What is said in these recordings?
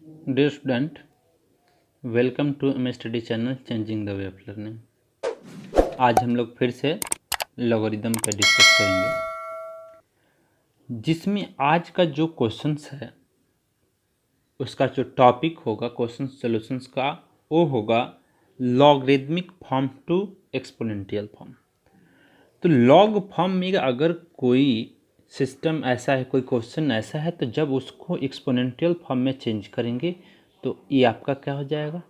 Dear student, welcome to M study channel changing the way of learning. आज हम लोग फिर से लॉगरिदम पे डिस्कस करेंगे, जिसमें आज का जो क्वेश्चंस है उसका जो टॉपिक होगा क्वेश्चन सॉल्यूशंस का, वो होगा logarithmic form to exponential form. तो लॉग फॉर्म में अगर कोई सिस्टम ऐसा है, कोई क्वेश्चन ऐसा है, तो जब उसको एक्सपोनेंशियल फॉर्म में चेंज करेंगे तो ये आपका क्या हो जाएगा,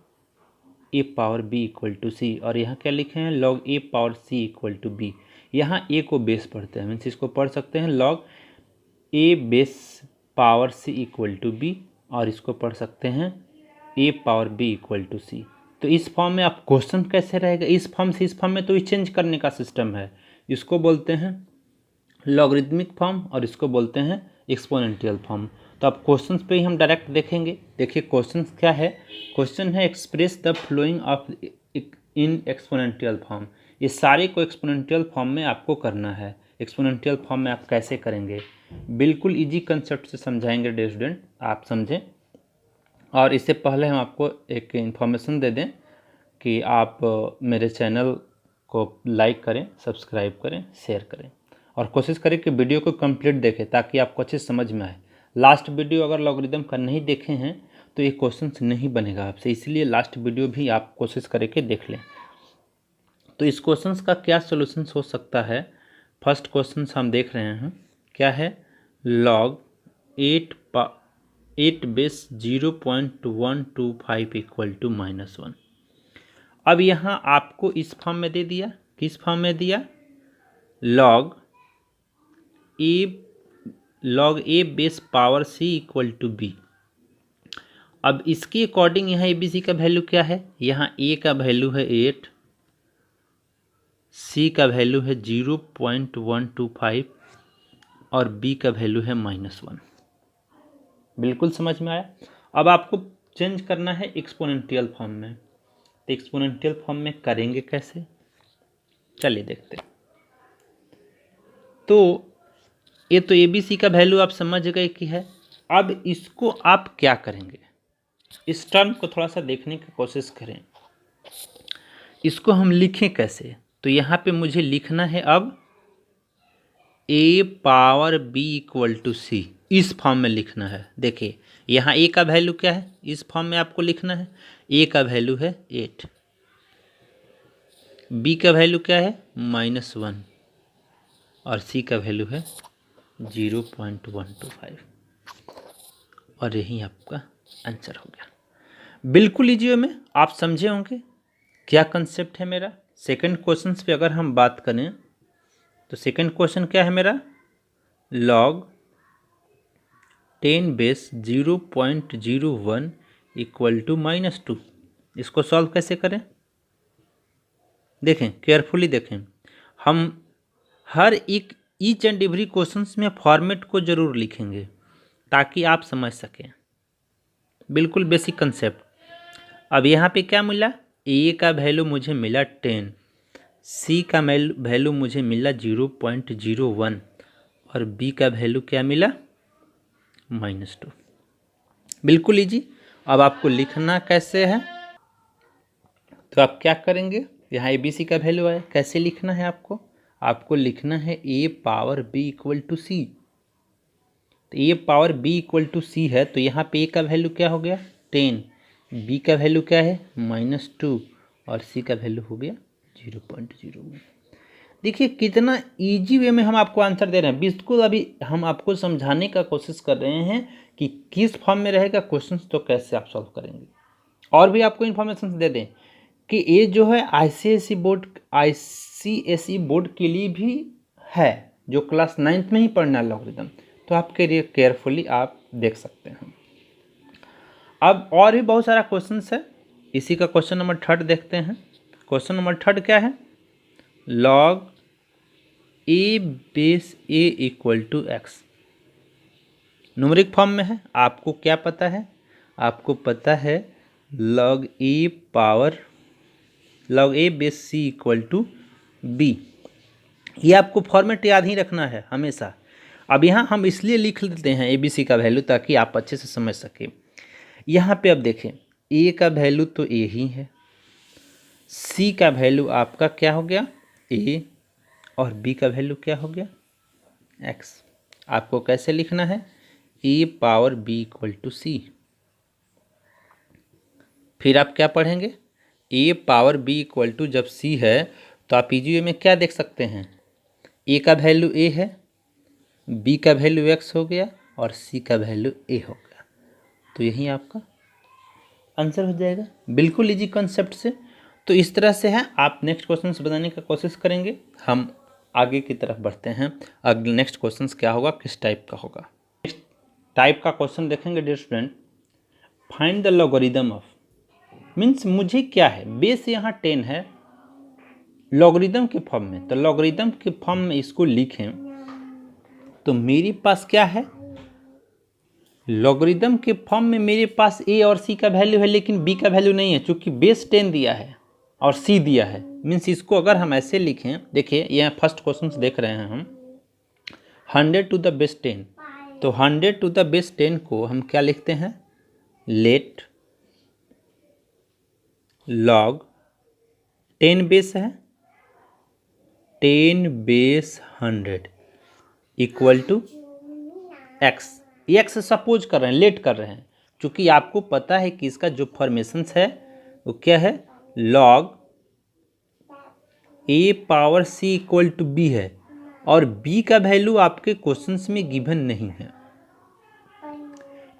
A power B equal to C. और यहाँ क्या लिखे हैं, log A power C equal to B. यहाँ ए को बेस पढ़ते हैं, मीन्स इसको पढ़ सकते हैं log A base power C equal to B, और इसको पढ़ सकते हैं A power B equal to C. तो इस फॉर्म में आप क्वेश्चन कैसे रहेगा, इस फॉर्म से इस फॉर्म में तो चेंज करने का सिस्टम है। इसको बोलते हैं लॉगरिदमिक फॉर्म और इसको बोलते हैं एक्सपोनेंशियल फॉर्म। तो अब क्वेश्चंस पे ही हम डायरेक्ट देखेंगे। देखिए क्वेश्चंस क्या है, क्वेश्चन है express the flowing of in exponential form. ये सारे को एक्सपोनेंशियल फॉर्म में आपको करना है। एक्सपोनेंशियल फॉर्म में आप कैसे करेंगे, बिल्कुल इजी कंसेप्ट से समझाएंगे डियर स्टूडेंट, आप समझें। और इससे पहले हम आपको एक इन्फॉर्मेशन दे दें कि आप मेरे चैनल को लाइक करें, सब्सक्राइब करें, शेयर करें, और कोशिश करें कि वीडियो को कंप्लीट देखें ताकि आपको अच्छे समझ में आए। लास्ट वीडियो अगर लॉगरिदम का नहीं देखे हैं तो ये क्वेश्चन नहीं बनेगा आपसे, इसलिए लास्ट वीडियो भी आप कोशिश करें कि देख लें। तो इस क्वेश्चन का क्या सोल्यूशन हो सकता है, फर्स्ट क्वेश्चन हम देख रहे हैं, क्या है, लॉग 8 बेस 0.125 इक्वल टू -1। अब यहाँ आपको इस फॉर्म में दे दिया, किस फॉर्म में दिया, log A base power C equal to B. अब इसके अकॉर्डिंग यहाँ ए बी सी का वैल्यू क्या है, यहाँ ए का वैल्यू है 8, सी का वैल्यू है 0.125 और बी का वैल्यू है -1। बिल्कुल समझ में आया। अब आपको चेंज करना है एक्सपोनेंशियल फॉर्म में। तो एक्सपोनेंशियल फॉर्म में करेंगे कैसे, चलिए देखते हैं। तो ये तो ए बी सी का वैल्यू आप समझ गए कि है। अब इसको आप क्या करेंगे, इस टर्म को थोड़ा सा देखने की कोशिश करें। इसको हम लिखें कैसे, तो यहाँ पे मुझे लिखना है अब ए power B equal to c, इस फॉर्म में लिखना है। देखिए यहाँ ए का वैल्यू क्या है, इस फॉर्म में आपको लिखना है, ए का वैल्यू है 8, बी का वैल्यू क्या है -1 और सी का वैल्यू है 0.125, और यही आपका आंसर हो गया। बिल्कुल इजी वे में आप समझे होंगे क्या कंसेप्ट है मेरा। सेकंड क्वेश्चन पे अगर हम बात करें तो सेकंड क्वेश्चन क्या है मेरा, लॉग 10 बेस 0.01 इक्वल टू -2। इसको सॉल्व कैसे करें, देखें केयरफुली देखें। हम हर एक ईच एंड एवरी क्वेश्चंस में फॉर्मेट को ज़रूर लिखेंगे ताकि आप समझ सकें, बिल्कुल बेसिक कंसेप्ट। अब यहाँ पे क्या मिला, ए का वैल्यू मुझे मिला 10, सी का वैल्यू मुझे मिला 0.01 और बी का वैल्यू क्या मिला -2। बिल्कुल इजी। अब आपको लिखना कैसे है, तो आप क्या करेंगे, यहाँ ए बी सी का वैल्यू आया, कैसे लिखना है आपको, आपको लिखना है ए power B equal to C. तो A power B equal to सी है, तो यहाँ पे ए का वैल्यू क्या हो गया 10, बी का वैल्यू क्या है -2 और सी का वैल्यू हो गया 0.01। देखिए कितना इजी वे में हम आपको आंसर दे रहे हैं। बिल्कुल अभी हम आपको समझाने का कोशिश कर रहे हैं कि किस फॉर्म में रहेगा क्वेश्चन, तो कैसे आप सॉल्व करेंगे। और भी आपको इन्फॉर्मेशन दे दें कि ये जो है आईसीएसई बोर्ड के लिए भी है, जो क्लास 9th में ही पढ़ना है लॉगरिदम, तो आपके लिए केयरफुली आप देख सकते हैं। अब और भी बहुत सारा क्वेश्चंस है, इसी का क्वेश्चन नंबर 3 देखते हैं। क्वेश्चन नंबर 3 क्या है, log A base A equal to X. Numeric form में है, आपको क्या पता है, आपको पता है log A base C equal to B. ये आपको फॉर्मेट याद ही रखना है हमेशा। अब यहाँ हम इसलिए लिख लेते हैं ए बी सी का वैल्यू ताकि आप अच्छे से समझ सकें। यहाँ पे अब देखें ए का वैल्यू तो ए ही है, सी का वैल्यू आपका क्या हो गया ए, और बी का वैल्यू क्या हो गया एक्स। आपको कैसे लिखना है ए पावर बी इक्वल टू सी। फिर आप क्या पढ़ेंगे ए पावर बी इक्वल टू जब सी है तो आप ईजी वे में क्या देख सकते हैं ए का वैल्यू ए है, बी का वैल्यू एक्स हो गया और सी का वैल्यू ए हो गया, तो यही आपका आंसर हो जाएगा। बिल्कुल इजी कॉन्सेप्ट से। तो इस तरह से है, आप नेक्स्ट क्वेश्चंस बनाने का कोशिश करेंगे, हम आगे की तरफ बढ़ते हैं। अगले नेक्स्ट क्वेश्चंस क्या होगा, किस टाइप का होगा। नेक्स्ट टाइप का क्वेश्चन देखेंगे dear student, find the logarithm of, means मुझे क्या है, बेस यहाँ 10 है लॉगरिदम के फॉर्म में, तो लॉगरिदम के फॉर्म में इसको लिखें तो मेरे पास क्या है, लॉगरिदम के फॉर्म में मेरे पास ए और सी का वैल्यू है लेकिन बी का वैल्यू नहीं है, चूंकि बेस 10 दिया है और सी दिया है। मीन्स इसको अगर हम ऐसे लिखें, देखिए यहाँ फर्स्ट क्वेश्चन देख रहे हैं हम 100 टू द बेस 10, तो 100 टू द बेस 10 को हम क्या लिखते हैं, लेट लॉग 10 बेस है 10 base 100 equal to X. X suppose कर रहे हैं, लेट कर रहे हैं, क्योंकि आपको पता है कि इसका जो फॉर्मेशंस है वो क्या है, log A power C equal to B है, और बी का वैल्यू आपके क्वेश्चंस में गिवन नहीं है।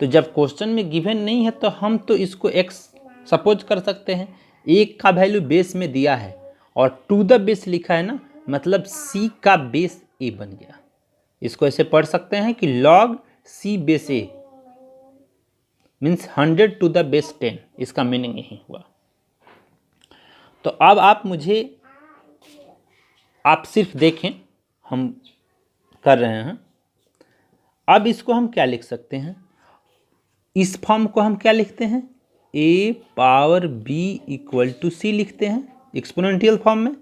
तो जब क्वेश्चन में गिवन नहीं है तो हम तो इसको एक्स सपोज कर सकते हैं, एक का वैल्यू बेस में दिया है और टू द बेस लिखा है ना, मतलब सी का बेस ए बन गया। इसको ऐसे पढ़ सकते हैं कि log C base A means 100 to the base 10, इसका मीनिंग यही हुआ। तो अब आप सिर्फ देखें, हम कर रहे हैं। अब इसको हम क्या लिख सकते हैं, इस फॉर्म को हम क्या लिखते हैं, A power B equal to सी लिखते हैं एक्सपोनेंशियल फॉर्म में।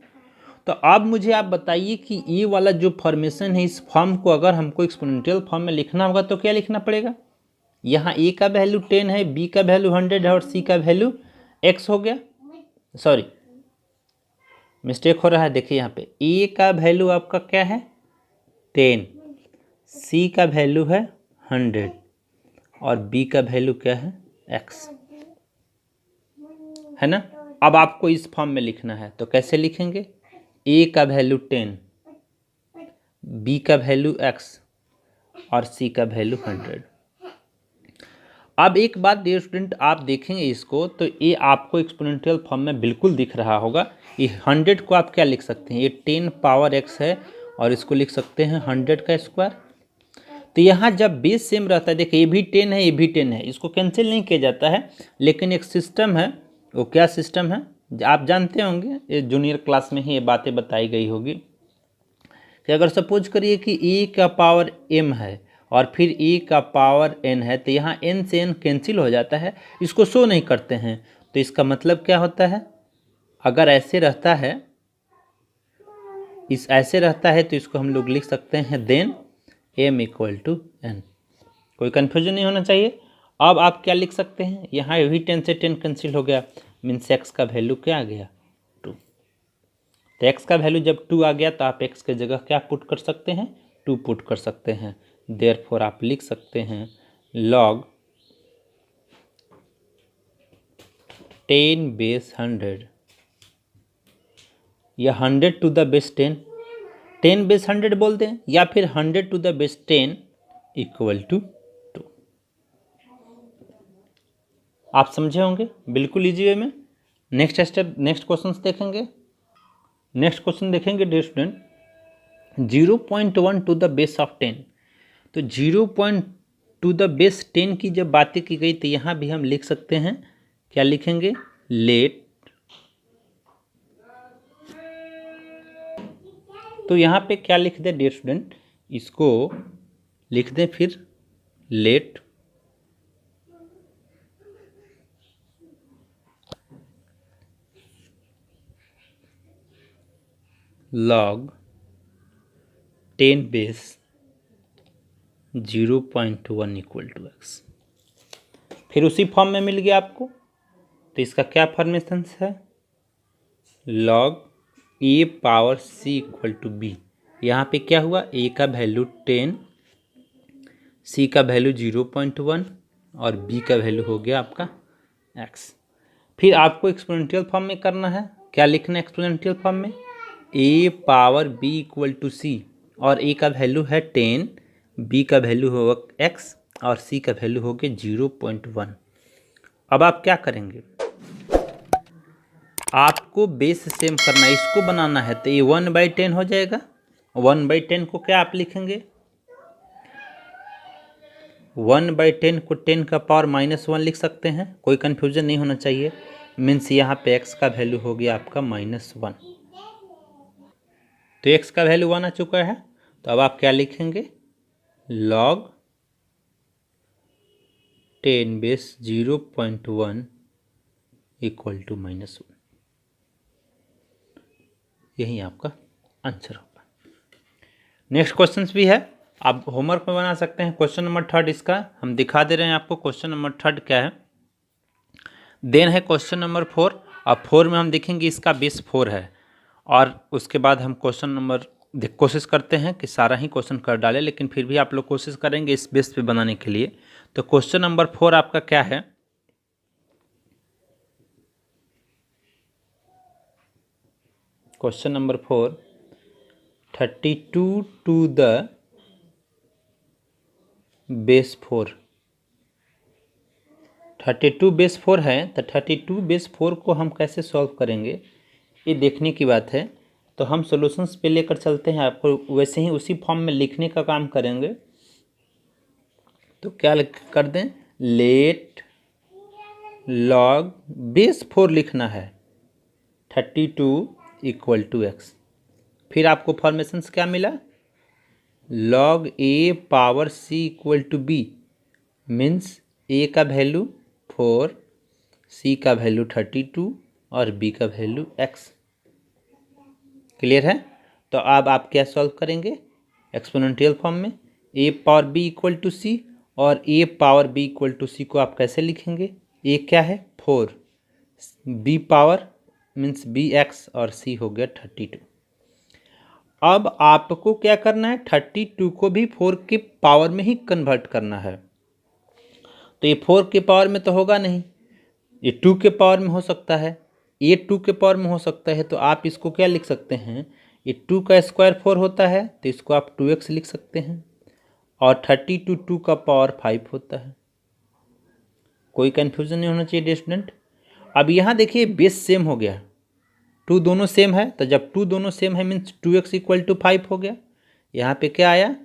तो अब मुझे आप बताइए कि ये वाला जो फॉर्मेशन है, इस फॉर्म को अगर हमको एक्सपोनेंशियल फॉर्म में लिखना होगा तो क्या लिखना पड़ेगा, यहाँ ए का वैल्यू 10 है, बी का वैल्यू 100 है और सी का वैल्यू एक्स हो गया। सॉरी मिस्टेक हो रहा है, देखिए यहाँ पे ए का वैल्यू आपका क्या है 10, सी का वैल्यू है 100 और बी का वैल्यू क्या है एक्स, है ना। अब आपको इस फॉर्म में लिखना है तो कैसे लिखेंगे, ए का वैल्यू 10, बी का वैल्यू एक्स और सी का वैल्यू 100। अब एक बात डियर स्टूडेंट, आप देखेंगे इसको तो ये आपको एक्सपोनेंशियल फॉर्म में बिल्कुल दिख रहा होगा। ये 100 को आप क्या लिख सकते हैं, ये 10 पावर एक्स है और इसको लिख सकते हैं 100 का स्क्वायर। तो यहाँ जब बेस सेम रहता है, देखिए ये भी 10 है ये भी 10 है, इसको कैंसिल नहीं किया जाता है, लेकिन एक सिस्टम है, वो क्या सिस्टम है आप जानते होंगे, ये जूनियर क्लास में ही ये बातें बताई गई होगी कि अगर सपोज करिए कि ए का पावर m है और फिर ए का पावर n है, तो यहाँ n से n कैंसिल हो जाता है, इसको शो नहीं करते हैं। तो इसका मतलब क्या होता है, अगर ऐसे रहता है, ऐसे रहता है तो इसको हम लोग लिख सकते हैं then m equal to n। कोई कन्फ्यूजन नहीं होना चाहिए। अब आप क्या लिख सकते हैं, यहाँ भी 10 से 10 कैंसिल हो गया, मीन्स एक्स का वैल्यू क्या आ गया 2। तो एक्स का वैल्यू जब 2 आ गया तो आप एक्स के जगह क्या पुट कर सकते हैं, 2 पुट कर सकते हैं। देयरफॉर आप लिख सकते हैं लॉग 10 बेस 100 या 100 टू द बेस 10 बेस 100 बोलते हैं, या फिर 100 to the base 10 equal to 2। आप समझे होंगे बिल्कुल इजी वे में। नेक्स्ट स्टेप, नेक्स्ट क्वेश्चन देखेंगे। नेक्स्ट क्वेश्चन देखेंगे dear student, 0.1 to the base of 10। तो 0. टू द बेस 10 की जब बातें की गई तो यहाँ भी हम लिख सकते हैं, क्या लिखेंगे, लेट, तो यहाँ पे क्या लिख दें डियर स्टूडेंट, इसको लिख दें फिर let log 10 base 0.1 equal to X. फिर उसी फॉर्म में मिल गया आपको, तो इसका क्या फॉर्मेशन है, log A power C equal to B. यहाँ पे क्या हुआ, ए का वैल्यू 10, सी का वैल्यू 0.1 और बी का वैल्यू हो गया आपका एक्स। फिर आपको एक्सपोनेंशियल फॉर्म में करना है, क्या लिखना है एक्सपोनेंशियल फॉर्म में, A power B equal to C, और ए का वैल्यू है 10, बी का वैल्यू होगा एक्स और सी का वैल्यू हो गया 0.1। अब आप क्या करेंगे, आपको बेस सेम करना है, इसको बनाना है, तो ये 1/10 हो जाएगा। 1/10 को क्या आप लिखेंगे, 1/10 को 10 का पावर -1 लिख सकते हैं, कोई कन्फ्यूजन नहीं होना चाहिए। मीन्स यहाँ पे x का वैल्यू हो गया आपका -1, तो x का वैल्यू 1 आ चुका है। तो अब आप क्या लिखेंगे, log 10 बेस 0.1 इक्वल टू -1, यही आपका आंसर होगा। नेक्स्ट क्वेश्चन भी है, आप होमवर्क में बना सकते हैं। क्वेश्चन नंबर 3 इसका हम दिखा दे रहे हैं आपको। क्वेश्चन नंबर 3 क्या है, देन है क्वेश्चन नंबर 4, और 4 में हम देखेंगे इसका बेस 4 है, और उसके बाद हम क्वेश्चन नंबर कोशिश करते हैं कि सारा ही क्वेश्चन कर डालें, लेकिन फिर भी आप लोग कोशिश करेंगे इस बेस पे बनाने के लिए। तो क्वेश्चन नंबर 4 आपका क्या है, question number 4, 32 to the base 4। 32 बेस 4 है, तो 32 बेस 4 को हम कैसे सॉल्व करेंगे ये देखने की बात है। तो हम सॉल्यूशंस पे लेकर चलते हैं आपको, वैसे ही उसी फॉर्म में लिखने का काम करेंगे। तो क्या कर दें, लेट लॉग बेस 4 लिखना है 32 इक्वल टू एक्स। फिर आपको फॉर्मेशंस क्या मिला, log A power C equal to b, means a का वैल्यू 4, सी का वैल्यू 32 और बी का वैल्यू एक्स। क्लियर है। तो अब आप क्या सॉल्व करेंगे, एक्सपोनेंशियल फॉर्म में A power B equal to C, और A power B equal to C को आप कैसे लिखेंगे, ए क्या है 4, B power means B X, और सी हो गया 32। अब आपको क्या करना है, 32 को भी 4 के पावर में ही कन्वर्ट करना है। तो ये 4 के पावर में तो होगा नहीं, ये 2 के पावर में हो सकता है, ये 2 के पावर में हो सकता है। तो आप इसको क्या लिख सकते हैं, ये 2 का स्क्वायर 4 होता है, तो इसको आप 2x लिख सकते हैं, और 32 2 का पावर 5 होता है। कोई कन्फ्यूजन नहीं होना चाहिए स्टूडेंट। अब यहाँ देखिए बेस सेम हो गया, 2 दोनों सेम है, तो जब 2 दोनों सेम है मीन्स 2x इक्वल टू 5 हो गया। यहाँ पे क्या आया,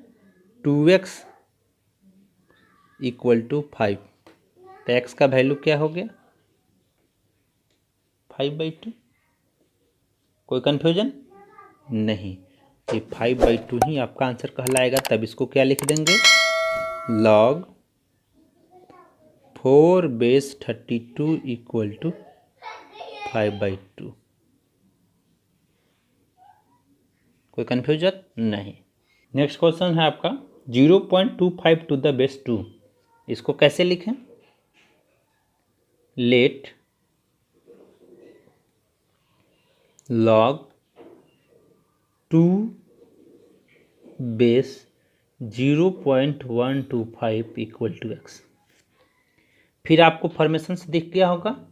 2x इक्वल टू 5, तो x का वैल्यू क्या हो गया 5/2। कोई कन्फ्यूजन नहीं, ये 5/2 ही आपका आंसर कहलाएगा। तब इसको क्या लिख देंगे, log 4 बेस 32 इक्वल टू 5/2। कोई कन्फ्यूजन नहीं। नेक्स्ट क्वेश्चन है आपका 0.25 टू द बेस 2, इसको कैसे लिखें, let log 2 base 0.125 equal to X. फिर आपको फॉर्मेशन से दिख गया होगा,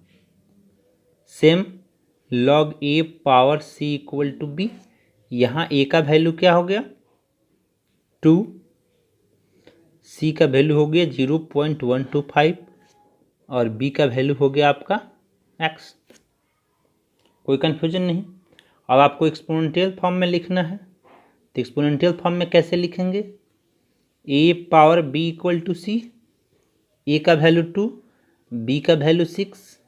same log a power c equal to B. यहाँ a का वैल्यू क्या हो गया 2, c का वैल्यू हो गया 0.125 और b का वैल्यू हो गया आपका x। कोई कन्फ्यूजन नहीं। अब आपको एक्सपोनेंशियल फॉर्म में लिखना है, तो एक्सपोनेंशियल फॉर्म में कैसे लिखेंगे, a power b equal to C, a का वैल्यू 2, b का वैल्यू 6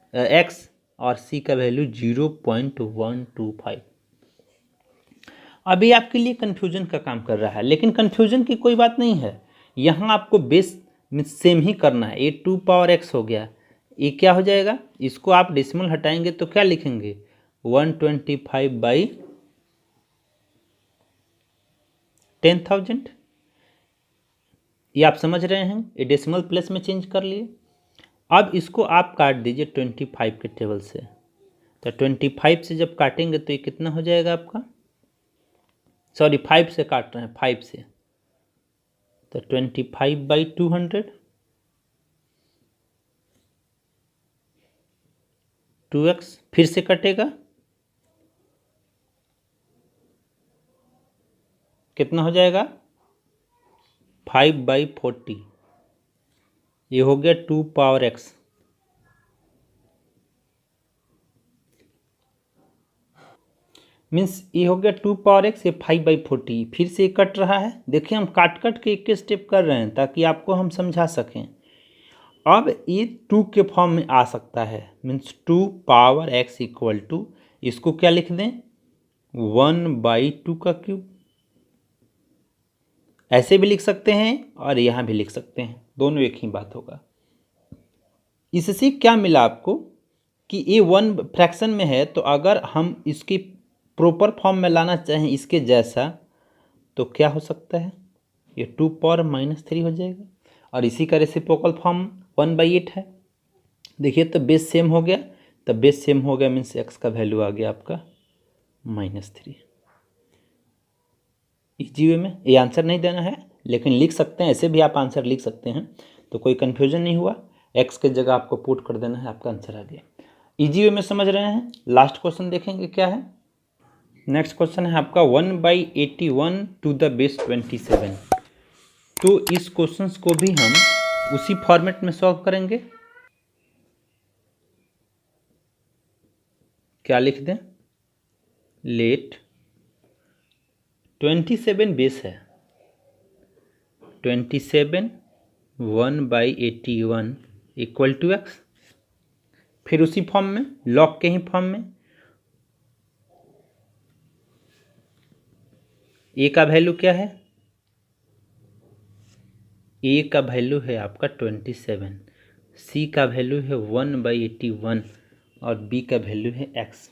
x और c का वैल्यू 0.125। अभी आपके लिए कन्फ्यूजन का काम कर रहा है, लेकिन कन्फ्यूजन की कोई बात नहीं है। यहाँ आपको बेस सेम ही करना है, a 2 पावर x हो गया, ये क्या हो जाएगा, इसको आप डेसिमल हटाएंगे तो क्या लिखेंगे 125/10,000। ये आप समझ रहे हैं, ये डेसिमल प्लेस में चेंज कर लिए। अब इसको आप काट दीजिए 25 के टेबल से। तो 25 से जब काटेंगे तो ये कितना हो जाएगा आपका, सॉरी 5 से काट रहे हैं, 5 से, तो 25/200, 2x फिर से कटेगा, कितना हो जाएगा 5/40, ये हो गया 2 पावर x। मीन्स ये हो गया 2 पावर x, ये 5/40, फिर से कट रहा है। देखिए हम काट कट के एक स्टेप कर रहे हैं ताकि आपको हम समझा सकें। अब ये 2 के फॉर्म में आ सकता है, means 2 power x equal to, इसको क्या लिख दें 1/2 का क्यूब, ऐसे भी लिख सकते हैं और यहाँ भी लिख सकते हैं, दोनों एक ही बात होगा। इससे क्या मिला आपको कि ये 1 फ्रैक्शन में है, तो अगर हम इसकी प्रॉपर फॉर्म में लाना चाहें इसके जैसा, तो क्या हो सकता है, ये 2 पावर -3 हो जाएगा। और इसी का रेसिप्रोकल फॉर्म 1/8 है। देखिए तो बेस सेम हो गया, तो बेस सेम हो गया मीन्स x का वैल्यू आ गया आपका -3। इजी वे में ये आंसर नहीं देना है, लेकिन लिख सकते हैं, ऐसे भी आप आंसर लिख सकते हैं, तो कोई कन्फ्यूजन नहीं हुआ। x के जगह आपको पुट कर देना है, आपका आंसर आ गया। इजी वे में समझ रहे हैं। लास्ट क्वेश्चन देखेंगे क्या है। नेक्स्ट क्वेश्चन है आपका 1/81 टू द बेस 27। तो इस क्वेश्चन को भी हम उसी फॉर्मेट में सॉल्व करेंगे। क्या लिख दें, लेट 27 बेस है, 27 1/81 इक्वल टू x, फिर उसी फॉर्म में, लॉग के ही फॉर्म में, a का वैल्यू क्या है, a का वैल्यू है आपका 27, c का वैल्यू है 1/81 और b का वैल्यू है x।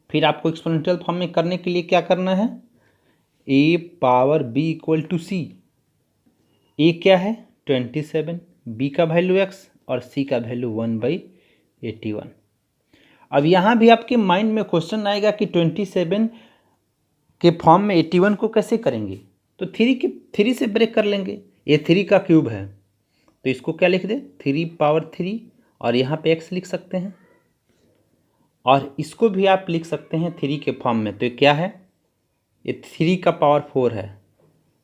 फिर आपको एक्सपोनेंशियल फॉर्म में करने के लिए क्या करना है, a power b equal to c, a क्या है 27, b का वैल्यू x और c का वैल्यू 1/81। अब यहाँ भी आपके माइंड में क्वेश्चन आएगा कि 27 के फॉर्म में 81 को कैसे करेंगे, तो 3 से ब्रेक कर लेंगे, ये 3 का क्यूब है, तो इसको क्या लिख दे 3 पावर 3 और यहाँ पे x लिख सकते हैं, और इसको भी आप लिख सकते हैं 3 के फॉर्म में। तो ये क्या है, ये 3 का पावर 4 है,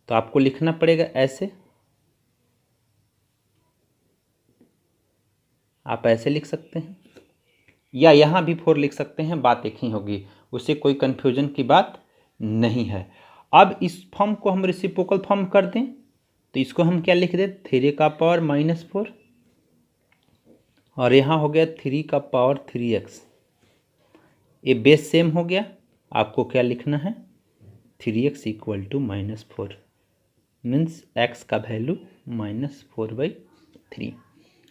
तो आपको लिखना पड़ेगा ऐसे, आप ऐसे लिख सकते हैं, या यहाँ भी 4 लिख सकते हैं, बात एक ही होगी, उससे कोई कन्फ्यूजन की बात नहीं है। अब इस फॉर्म को हम रेसिप्रोकल फॉर्म कर दें, तो इसको हम क्या लिख दें 3 का पावर -4 और यहाँ हो गया 3 का पावर 3x, ये बेस सेम हो गया। आपको क्या लिखना है 3x equal to -4, means x का वैल्यू -4/3,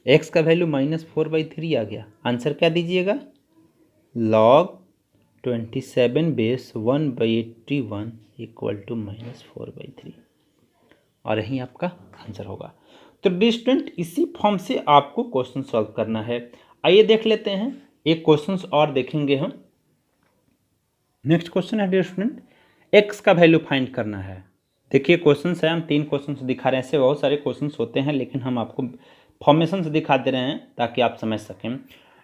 x का वैल्यू -4/3 आ गया। आंसर क्या दीजिएगा, log 27 बेस 1/81 इक्वल टू -4/3, और यही आपका आंसर होगा। तो डिस्टेंट इसी फॉर्म से आपको क्वेश्चन सॉल्व करना है। आइए देख लेते हैं, एक क्वेश्चन और देखेंगे हम। नेक्स्ट क्वेश्चन है डिस्टेंट, x का वैल्यू फाइंड करना है। देखिए क्वेश्चन है, हम 3 क्वेश्चन दिखा रहे हैं, ऐसे बहुत सारे क्वेश्चन होते हैं, लेकिन हम आपको फॉर्मेशन से दिखा दे रहे हैं ताकि आप समझ सकें।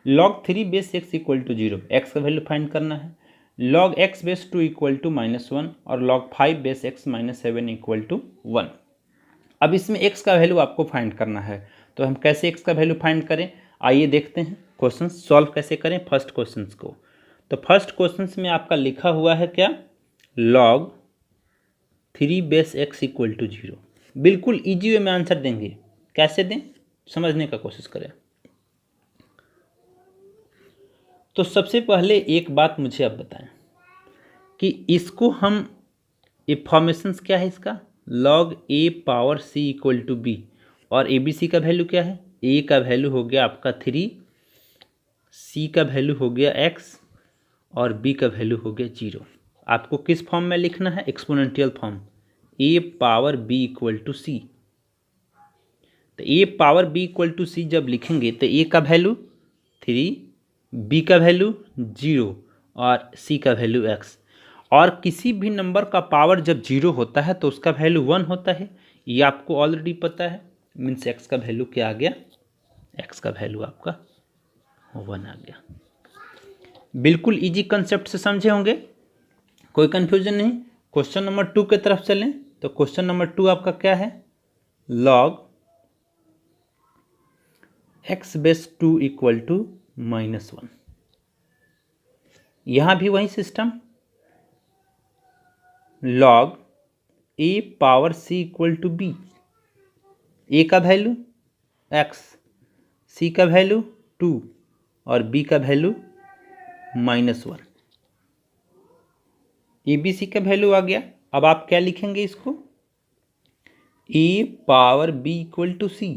log 3 base x equal to 0, x का वैल्यू फाइंड करना है। log x base 2 equal to -1 और log 5 base x -7 equal to 1। अब इसमें x का वैल्यू आपको फाइंड करना है, तो हम कैसे x का वैल्यू फाइंड करें, आइए देखते हैं क्वेश्चन सॉल्व कैसे करें फर्स्ट क्वेश्चन को। तो फर्स्ट क्वेश्चन में आपका लिखा हुआ है क्या, log 3 base x equal to 0। बिल्कुल इजी वे में आंसर देंगे, कैसे दें समझने का कोशिश करें। तो सबसे पहले एक बात मुझे अब बताएं कि इसको हम, ये फॉर्मेशन क्या है इसका, log a power c equal to b, और ए बी सी का वैल्यू क्या है, a का वैल्यू हो गया आपका 3, c का वैल्यू हो गया x और b का वैल्यू हो गया 0। आपको किस फॉर्म में लिखना है, exponential form, a power b equal to c। तो A power B equal to C जब लिखेंगे तो ए का वैल्यू 3, बी का वैल्यू 0 और सी का वैल्यू x। और किसी भी नंबर का पावर जब 0 होता है तो उसका वैल्यू 1 होता है, ये आपको ऑलरेडी पता है। मीन्स x का वैल्यू क्या आ गया, x का वैल्यू आपका 1 आ गया। बिल्कुल इजी कंसेप्ट से समझे होंगे, कोई कंफ्यूजन नहीं। क्वेश्चन नंबर 2 की तरफ चलें तो क्वेश्चन नंबर 2 आपका क्या है, log x base 2 equal to -1। यहां भी वही system, log a power c equal to b, a का वैल्यू x, c का वैल्यू 2 और b का वैल्यू -1। ए बी सी का वैल्यू आ गया। अब आप क्या लिखेंगे इसको, a power b equal to c,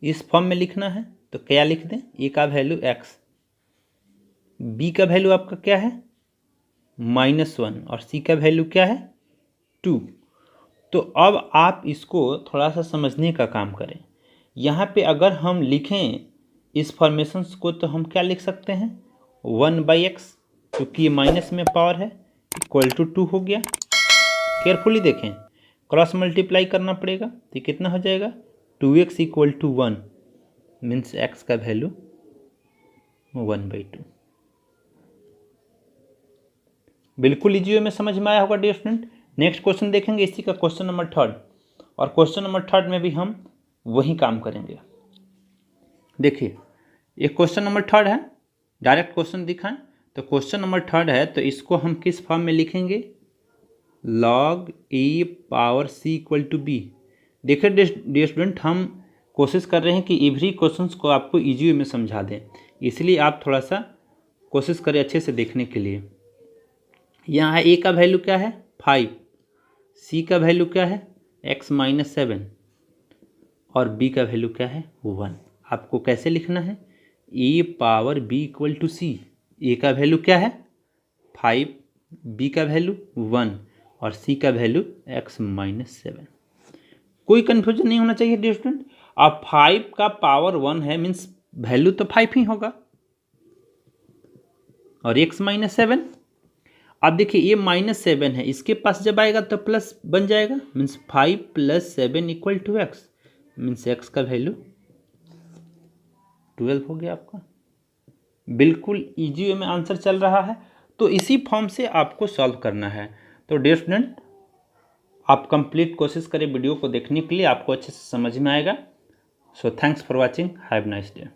इस फॉर्म में लिखना है तो क्या लिख दें, a का वैल्यू x, b का वैल्यू आपका क्या है -1 और c का वैल्यू क्या है 2। तो अब आप इसको थोड़ा सा समझने का काम करें। यहाँ पे अगर हम लिखें इस फॉर्मेशंस को तो हम क्या लिख सकते हैं, 1/x, क्योंकि ये माइनस में पावर है, इक्वल टू 2 हो गया। केयरफुली देखें, क्रॉस मल्टीप्लाई करना पड़ेगा तो कितना हो जाएगा, 2x equal to 1, means x का वैल्यू 1/2। बिल्कुल इजी वे में समझ में आया होगा डियर स्टूडेंट। नेक्स्ट क्वेश्चन देखेंगे इसी का, क्वेश्चन नंबर 3, और क्वेश्चन नंबर 3 में भी हम वही काम करेंगे। देखिए ये क्वेश्चन नंबर 3 है, डायरेक्ट क्वेश्चन दिखाएं तो क्वेश्चन नंबर 3 है तो इसको हम किस फॉर्म में लिखेंगे, log A power C equal to B. देखिए डियर स्टूडेंट, हम कोशिश कर रहे हैं कि एवरी क्वेश्चंस को आपको इजी वे में समझा दें, इसलिए आप थोड़ा सा कोशिश करें अच्छे से देखने के लिए। यहाँ ए का वैल्यू क्या है 5, सी का वैल्यू क्या है x -7 और b का वैल्यू क्या है 1। आपको कैसे लिखना है, a power b equal to C, a का वैल्यू क्या है 5, b का वैल्यू 1 और c का वैल्यू x -7। कोई कन्फ्यूजन नहीं होना चाहिए डियर स्टूडेंट। अब 5 का पावर 1 है, मीन्स वैल्यू तो 5 ही होगा, और x -7। अब देखिए ये -7 है, इसके पास जब आएगा तो प्लस बन जाएगा, means 5 + 7 equal to x, means x का वैल्यू 12 हो गया आपका। बिल्कुल इजी वे में आंसर चल रहा है, तो इसी फॉर्म से आपको सॉल्व करना है। तो डियर स्टूडेंट, आप कंप्लीट कोशिश करें वीडियो को देखने के लिए, आपको अच्छे से समझ में आएगा। So thanks for watching, have nice day.